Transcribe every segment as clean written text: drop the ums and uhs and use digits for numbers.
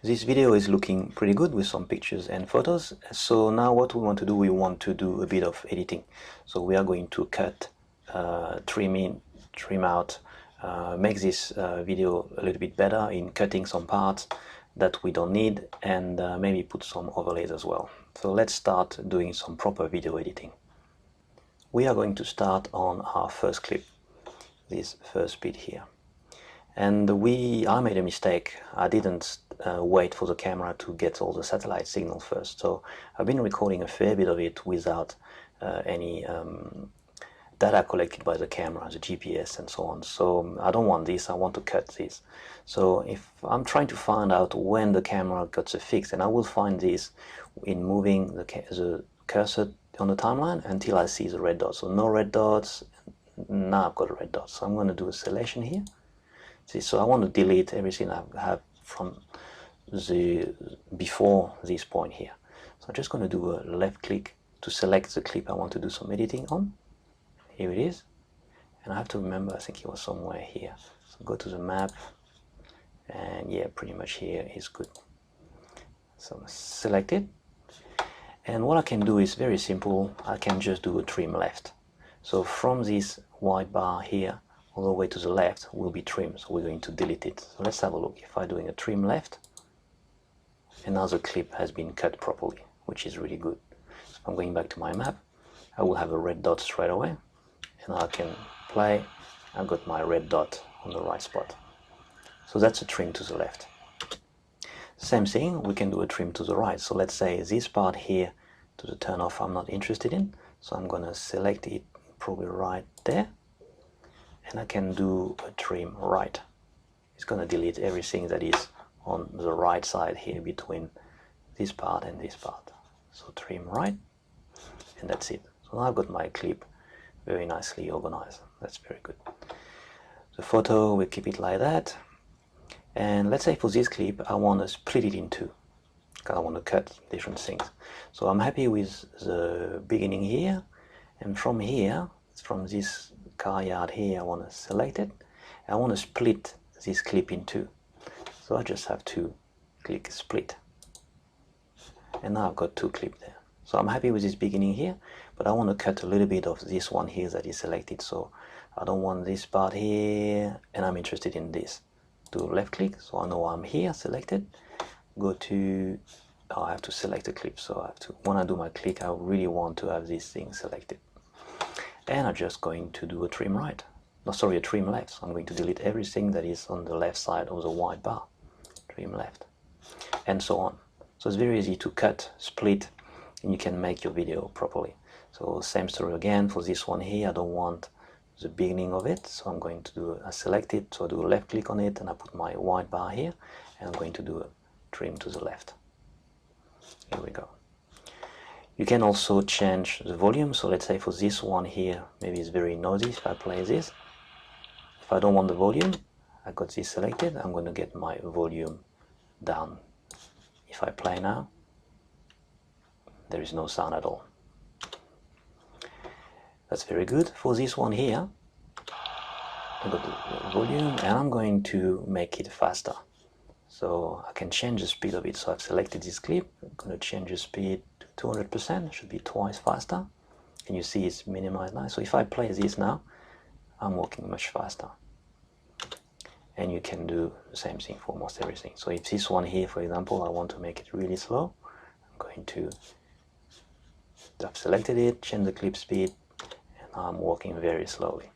This video is looking pretty good with some pictures and photos. So now what we want to do, we want to do a bit of editing. So we are going to cut, trim in, trim out, make this video a little bit better in cutting some parts that we don't need, and maybe put some overlays as well. So let's start doing some proper video editing. We are going to start on our first clip, this first bit here. And I made a mistake. I didn't wait for the camera to get all the satellite signal first. So I've been recording a fair bit of it without any data collected by the camera, the GPS and so on. So I don't want this, I want to cut this. So if I'm trying to find out when the camera gets a fix, and I will find this in moving the cursor on the timeline until I see the red dots. So no red dots, now I've got a red dot. So I'm going to do a selection here. See, so I want to delete everything I have from the before this point here. So I'm just going to do a left click to select the clip I want to do some editing on. Here it is, and I have to remember, I think it was somewhere here. So go to the map, and yeah, pretty much here is good. So select it, and what I can do is very simple. I can just do a trim left. So from this white bar here all the way to the left will be trim, so we're going to delete it. So let's have a look. If I'm doing a trim left, another clip has been cut properly, which is really good. So I'm going back to my map, I will have a red dot straight away, and I can play. I've got my red dot on the right spot. So that's a trim to the left. Same thing, we can do a trim to the right. So let's say this part here to the turn off I'm not interested in, so I'm gonna select it probably right there, and I can do a trim right. It's going to delete everything that is on the right side here between this part and this part. So trim right, and that's it. So now I've got my clip very nicely organized. That's very good. The photo, we keep it like that. And let's say for this clip I want to split it in two, because I want to cut different things. So I'm happy with the beginning here, and from here, from this car yard here, I want to select it. I want to split this clip in two. So I just have to click split, and now I've got two clips there. So I'm happy with this beginning here, but I want to cut a little bit of this one here that is selected. So I don't want this part here, and I'm interested in this. Do left click, so I know I'm here selected. Go to, I have to select a clip, so I have to, when I do my click, I really want to have this thing selected. And I'm just going to do a trim right. No, sorry, a trim left. So I'm going to delete everything that is on the left side of the white bar. Trim left. And so on. So it's very easy to cut, split, and you can make your video properly. So same story again for this one here. I don't want the beginning of it, so I'm going to do, I select it, so I do a left click on it, and I put my white bar here, and I'm going to do a trim to the left. Here we go. You can also change the volume. So let's say for this one here, maybe it's very noisy. If I play this, if I don't want the volume, I got this selected, I'm going to get my volume down. If I play now, there is no sound at all. That's very good. For this one here, I got the volume, and I'm going to make it faster. So I can change the speed of it. So I've selected this clip, I'm going to change the speed to 200%, it should be twice faster. And you see it's minimized now. So if I play this now, I'm working much faster. And you can do the same thing for almost everything. So if this one here, for example, I want to make it really slow, I'm going to, I've selected it, change the clip speed, and I'm working very slowly.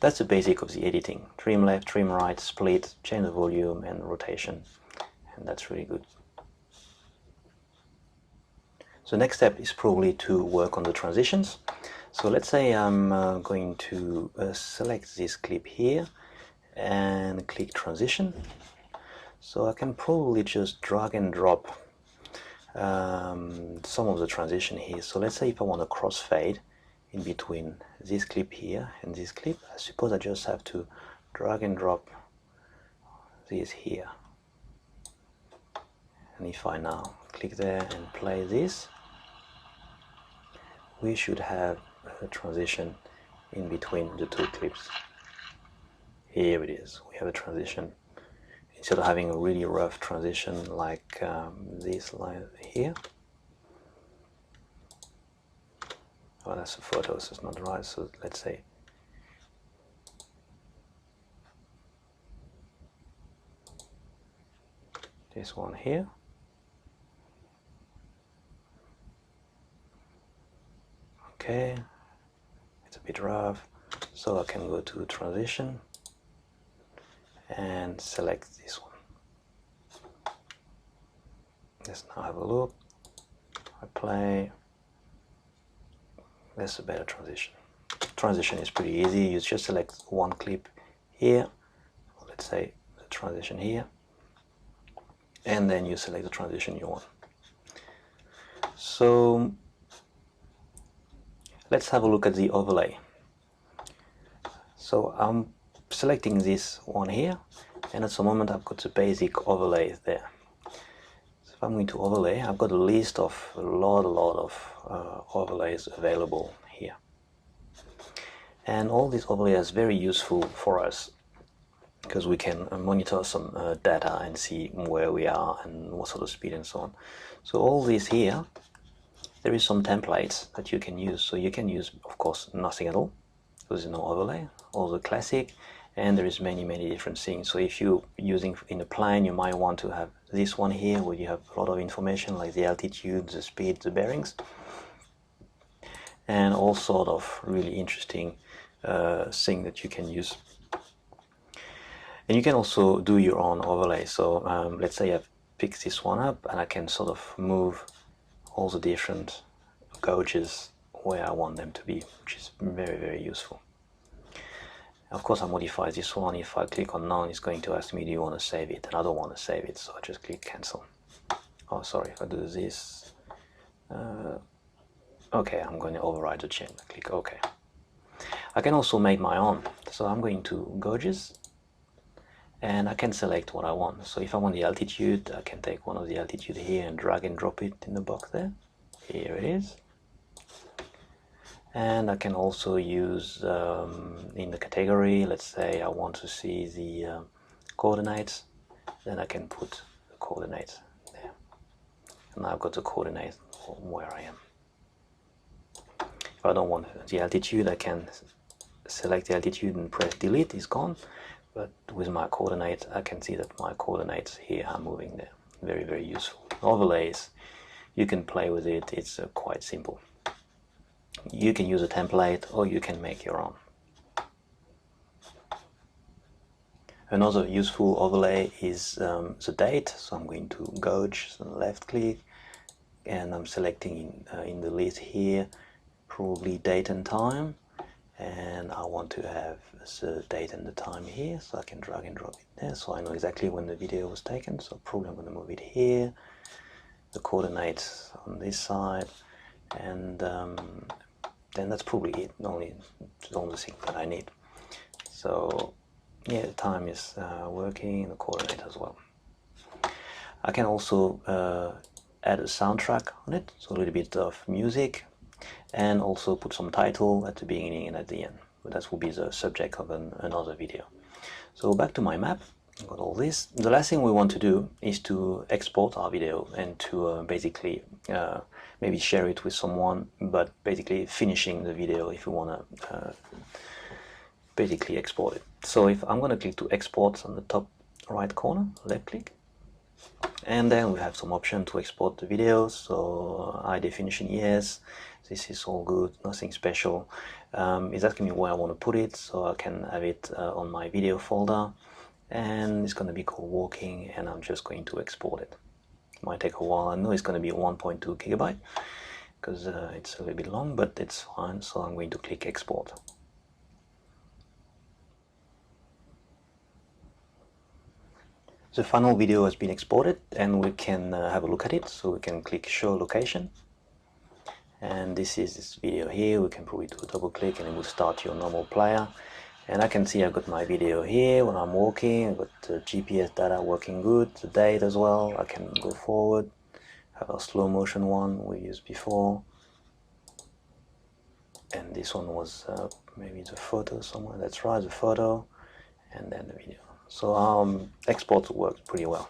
That's the basic of the editing. Trim left, trim right, split, change the volume and rotation, and that's really good. So next step is probably to work on the transitions. So let's say I'm going to select this clip here and click transition. So I can probably just drag and drop some of the transition here. So let's say if I want a crossfade in between this clip here and this clip, I suppose I just have to drag and drop this here. And if I now click there and play this, we should have a transition in between the two clips. Here it is, we have a transition instead of having a really rough transition like this line here. Well, that's a photo, so it's not right. So let's say this one here. Okay, it's a bit rough, so I can go to transition and select this one. Let's now have a look. I play. That's a better transition. Transition is pretty easy. You just select one clip here, let's say the transition here, and then you select the transition you want. So let's have a look at the overlay. So I'm selecting this one here, and at the moment I've got the basic overlay there. So if I'm going to overlay, I've got a list of a lot of overlays available here. And all these overlays are very useful for us because we can monitor some data and see where we are and what sort of speed and so on. So all these here, there is some templates that you can use. So you can use, of course, nothing at all. There's no overlay, or the classic, and there is many different things. So if you're using in a plane, you might want to have this one here where you have a lot of information like the altitude, the speed, the bearings, and all sort of really interesting thing that you can use. And you can also do your own overlay. So let's say I've picked this one up and I can sort of move all the different gauges where I want them to be, which is very useful. Of course, I modify this one. If I click on none, it's going to ask me, do you want to save it? And I don't want to save it, so I just click cancel. Oh, sorry, if I do this, okay, I'm going to override the change. Click OK. I can also make my own. So I'm going to gauges, and I can select what I want. So if I want the altitude, I can take one of the altitude here and drag and drop it in the box there. Here it is. And I can also use in the category, let's say I want to see the coordinates, then I can put the coordinates there. And I've got the coordinates where I am. If I don't want the altitude, I can select the altitude and press delete, it's gone. But with my coordinates, I can see that my coordinates here are moving there. Very useful. Overlays, you can play with it, it's quite simple. You can use a template or you can make your own. Another useful overlay is the date. So I'm going to gauge, so left click, and I'm selecting in the list here probably date and time, and I want to have the date and the time here, so I can drag and drop it there so I know exactly when the video was taken. So probably I'm going to move it here, the coordinates on this side, and then that's probably it, the only thing that I need. So yeah, the time is working, the coordinate as well. I can also add a soundtrack on it, so a little bit of music, and also put some title at the beginning and at the end. But that will be the subject of another video. So back to my map, I've got all this. The last thing we want to do is to export our video and to basically maybe share it with someone, but basically finishing the video if you want to basically export it. So if I'm going to click to export on the top right corner, left click, and then we have some option to export the video. So high definition, yes, this is all good, nothing special. It's asking me where I want to put it, so I can have it on my video folder, and it's going to be called walking, and I'm just going to export it. It might take a while. I know it's going to be 1.2 gigabyte because it's a little bit long, but it's fine. So I'm going to click export. The final video has been exported, and we can have a look at it. So we can click show location, and this is this video here. We can probably do a double click and it will start your normal player, and I can see I've got my video here when I'm walking. I've got the GPS data working good, the date as well. I can go forward, have a slow motion one we used before, and this one was maybe the photo somewhere. That's right, the photo, and then the video. So export works pretty well.